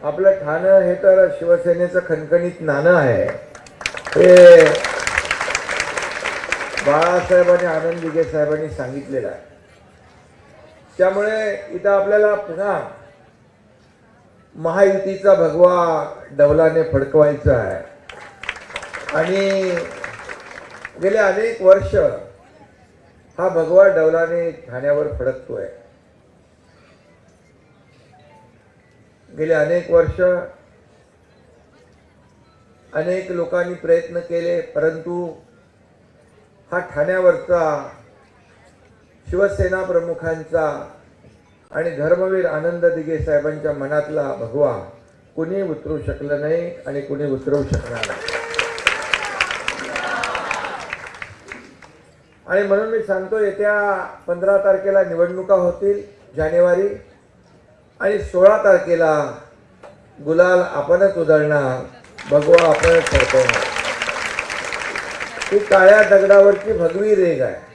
आपलं ठाणं हे तर शिवसेनेचं खणखणीत नाणं आहे. हे बाळासाहेब आणि आनंद दिघे साहेबांनी सांगितलेलं आहे. त्यामुळे इथं आपल्याला पुन्हा महायुतीचा भगवा डौलाने फडकवायचा आहे. आणि गेले अनेक वर्ष हा भगवा डौलाने ठाण्यावर फडकतोय. गेले अनेक वर्ष अनेक लोकांनी प्रयत्न केले, परंतु हा ठाण्यावरचा शिवसेना प्रमुखांचा आणि धर्मवीर आनंद दिघे साहेबांच्या मनातला भगवा कुणी उतरू शकलं नाही आणि कुणी उतरवू शकणार नाही. आणि म्हणून मी सांगतो, येत्या 15 तारखेला निवडणुका होतील जानेवारी, आणि 16 तारखेला गुलाल आपणच उधळणार, भगवा आपणच फडकवणार. ही काळ्या दगडावरची भगवी रेघ आहे.